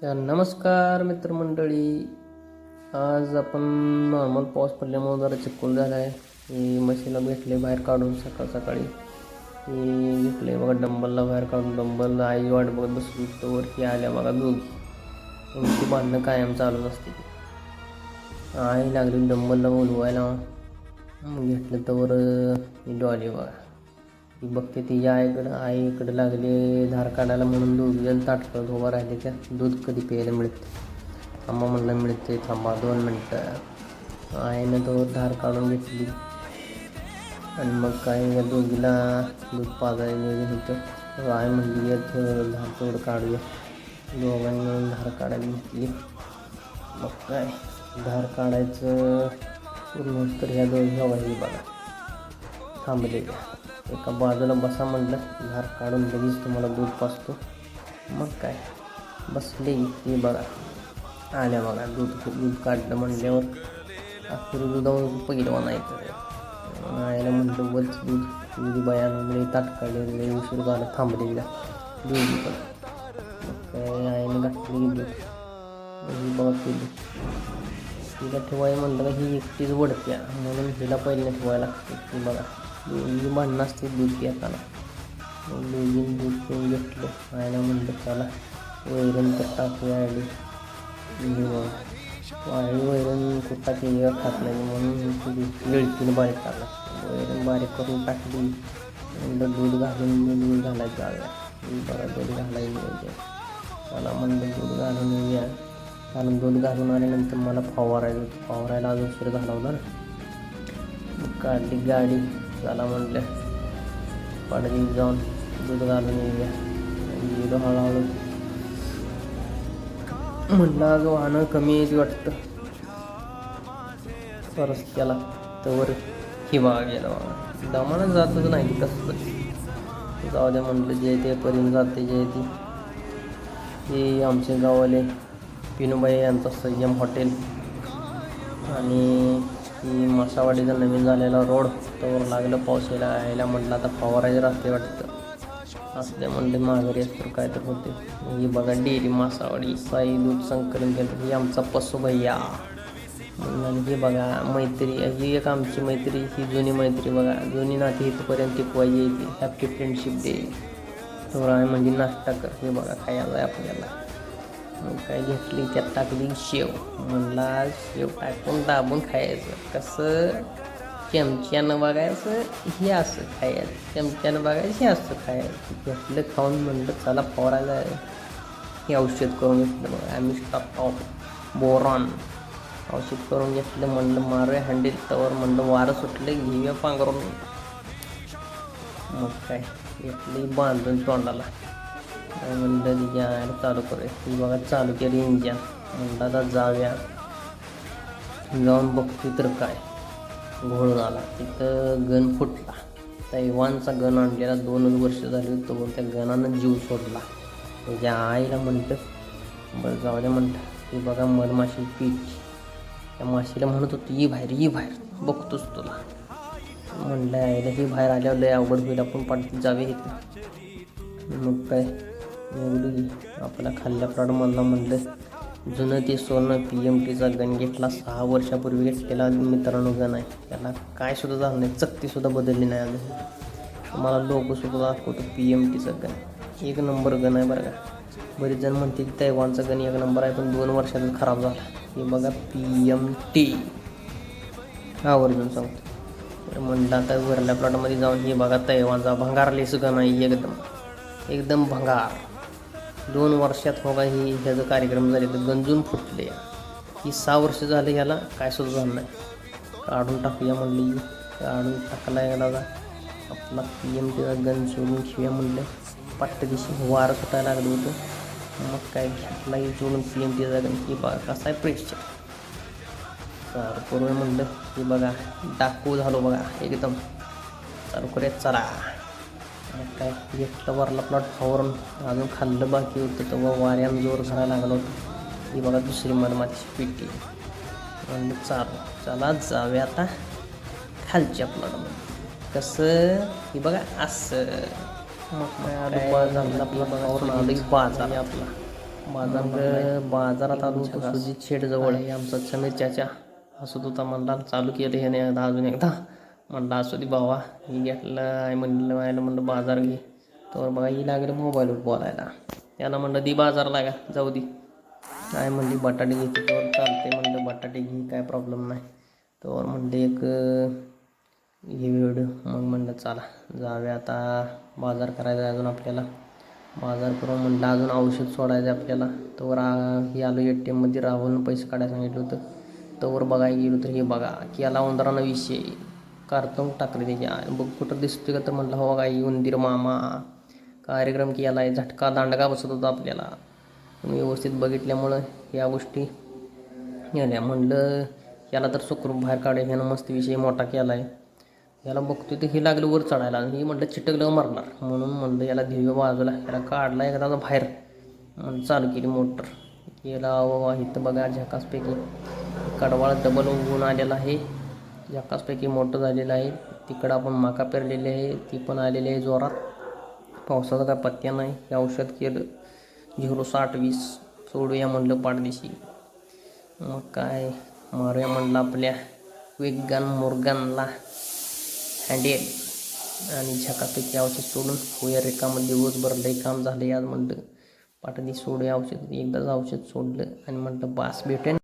तर नमस्कार मित्रमंडळी. आज आपण नॉर्मल पाऊस पडल्यामुळे जरा चिपकून झाला आहे. ही म्हशीला भेटले बाहेर काढून सकाळी ही घेतले बघा डंबलला बाहेर काढून. डंबल आई वाट बघत बसली तोवर की आल्या बघा दोघी. त्यांची भांडणं कायम चालूच असते. आई लागली डंबलला बोलवायला, घेतलं तोवर ही डॉली बघा ती बघते तिच्या आईकडं लागले धार काढायला म्हणून दोघीजण ताटकळत उभा राहिले. त्या दूध कधी प्यायला मिळते, थांबा म्हणलं मिळते, थांबा 2 मिनटं. आईनं तो धार काढून घेतली आणि मग काय या दोघीला दूध पाजायला होतं. आई म्हणली धार तेवढं काढूया. दोघांनी मिळून धार काढायला घेतली. मग काय धार काढायचं पूर्ण तर ह्या दोघी हवाई बघा थांबले. एका बाजूला बसा म्हटलं, धार काढून लगेच तुम्हाला दूध पाजतो. मग काय बसले ते बघा आल्या बघा. दूध काढलं म्हणल्यावर अखेर दुधावर पहिलं नाही तर आयला म्हटलं वच दूध बयान ताट काढले उशीर झाला थांबलेला दूध पण. मग काय आईने घातली दूध ही बघा केली. तिला ठेवाय म्हणलं का ही एकटीच वडत्या म्हणून हिला पहिल्या ठेवायला लागते. ती बघा दोघी भांडणं असते दूध पिताना. दोघींनी दूध पिऊन घेतलं. आयला म्हणलं त्याला वैरण तर टाकूया आली. आई वैरण कुठं केली खात नाही म्हणून वेळतीनं बारीक टाकला. वैरण बारीक करून टाकली. म्हणलं दूध घालायचं जाऊया. बघा दूध घालायला मला म्हणलं दूध घालून येऊया. कारण दूध घालून आल्यानंतर मला फवारायला अजून उशीर घालवला ना. काढली गाडी, चला म्हटलं पाडवी जाऊन दूध घालून येऊया. गेलो हळूहळू. म्हटलं आज वाहनं कमी यायची वाटतं रस्त्याला, तवर हिवा गेला बघा. दमानं जातच नाही कसं जाऊ द्या म्हटलं. जे ते पर्यंत जाते जे ती हे आमचे गावाले पिनूबाई यांचं संयम हॉटेल आणि की मासावाडीचा नवीन झालेला रोड. तोवर लागलं पाऊस यायला म्हटलं आता फवारायचे रस्ते वाटतं असले म्हणले माघारी असतं काय तर होते. ही बघा डेअरी मासावाडी साई दूध संकलन केलं. ही आमचा पशु भैया. आणि ही बघा मैत्री, ही एक आमची मैत्री, ही जुनी मैत्री बघा. जुनी नाती इथपर्यंत टिकवायची येते. Happy friendship day. थोडा म्हणजे नाश्ता कर. हे बघा खायला आहे आपल्याला. मग काय घेतली त्यात टाकली शेव. म्हणला शेव टाकून दाबून खायचं. कसं चमच्यानं बघायचं हे असं खायचं, चमच्यानं बघायचं हे असं खायचं. घेतलं खाऊन म्हणलं चला फवारायला हे औषध करून घेतलं. बघा आम्ही टाकतो बोरॉन औषध करून घेतलं. म्हणलं मारूया हंडील तवर म्हणलं वारं सुटलं घेऊया पांघरून. मग काय घेतली बांधून तोंडाला. म्हणलं तिच्या चालू करूया. ती बघा चालू केली इंजन. म्हणलं आता जाऊया. जाऊन बघतो तर काय घोळ झाला. तिथं गण फुटला. तैवानचा गण आणलेला 2 वर्ष झाली. तो त्या गणानं जीव सोडला. त्याच्या आईला म्हणतं बरं जाऊ द्या म्हणतं. ती बघा मधमाशी पीठ त्या माशीला म्हणत होती ही बाहेर बघतोच तुला. म्हणलं आईला ही बाहेर आल्यावर लय अवघड होईल, आपण पाठीत जावे इथं. मग काय आपला खाल्ल्या प्लॉटमधला म्हणलं जुनं ते सोनं PMTचा गण घेतला. 6 वर्षापूर्वी घेतलेला मित्रांनो गण आहे. त्याला काय सुद्धा झालं नाही, चकतीसुद्धा बदलली नाही अजून. तुम्हाला लोकसुद्धा दाखवतो PMTचा गण 1 नंबर गण आहे बरं का. बरेच जण म्हणते की तैवानचा गण 1 नंबर आहे पण 2 वर्षातच खराब झाला. हे बघा PMT आवर्जून सांगतो. म्हणलं आता वरल्या प्लॉटमध्ये जाऊन हे बघा तैवानचा भंगारलेस गण आहे. एकदम भंगार. 2 वर्षात हो का ही ह्याचं कार्यक्रम झाले तर गंजून फुटले. ही 6 वर्ष झाले ह्याला काय सुद्धा झालं नाही. काढून टाकूया म्हणली. काढून टाकला याला आपला PMTचा गण सोडून ठेवूया म्हणलं. पाट्ट दिवशी वारं सुटायला लागलं होतं. मग काय घेतला सोडून PMTचा गण. ही बघा कसा आहे प्रेशर चालू करूया म्हणलं. ही बघा डाकू झालो बघा एकदम. चालू करूया चला. काय घेतलं वरला प्लॉट फवारून अजून खाल्लं बाकी होतं तेव्हा वाऱ्यानं जोर धरायला लागला होतं. ही बघा दुसरी मधमाची पिटी. म्हणलं चला जाऊया आता खालच्या प्लॉटमध्ये. कसं ही बघा असं. मग झालं आपला फवारून आलं की बाजार आपला बाजारात आलो होतो सुजित शेठ जवळ आहे आमचा समीर चाचा हसत होता. म्हणला चालू केलं हे नाही आता अजून एकदा. म्हणलं असू दे भावा, ही घेतलं आहे म्हणलं व्हायला, म्हणलं बाजार घे. तर बघा ही लागलं मोबाईलवर बोलायला. त्याला म्हणलं दी बाजार लागा जाऊ दे. काय म्हणली बटाटे घेते तर चालते. म्हणलं बटाटे घे काय प्रॉब्लेम नाही. तर म्हणले एक हे व्हिडिओ. मग म्हणलं चला जाऊया आता बाजार करायचा आहे अजून आपल्याला. बाजार करून म्हणलं अजून औषध सोडायचं आपल्याला. तर हे आलो ATMमध्ये राहुलनं पैसे काढायला सांगितलं होतं. तर बघायला गेलो तर हे बघा केला उंदरानं विषय. कार्टून टाकले त्याच्या. बघ कुठं दिसतोय का तर म्हणलं हो काय उंदीर मामा कार्यक्रम केला आहे. झटका दांडगा बसत होता आपल्याला. पण व्यवस्थित बघितल्यामुळं या गोष्टी याल्या. म्हणलं याला तर सुखरूप बाहेर काढाय ह्यानं मस्त विषय मोठा केला आहे. याला बघतोय तर हे लागलं वर चढायला. आणि म्हटलं चिटकलं मरणार म्हणून म्हणलं याला देऊया बाजूला. याला काढला एकदा बाहेर म्हणून चालू केली मोटर. याला इथं बघा झकासपैकी कडवाळ डबल उगवून आलेला आहे. झकासपैकी मोठं झालेलं आहे. तिकडं आपण मका पेरलेली आहे ती पण आलेली आहे जोरात. पावसाचा काय पत्त्या नाही. हे औषध केलं 06020 सोडूया म्हणलं पाठदिशी. मग काय मारूया म्हणलं आपल्या वेगन मुर्गनला हँडेल आणि झकापैकी औषध सोडून होया रेकामध्ये दिवसभर लई काम झालं आज. म्हणलं पाठदी सोडूया औषध. एकदाच औषध सोडलं आणि म्हणलं बास भेटेन.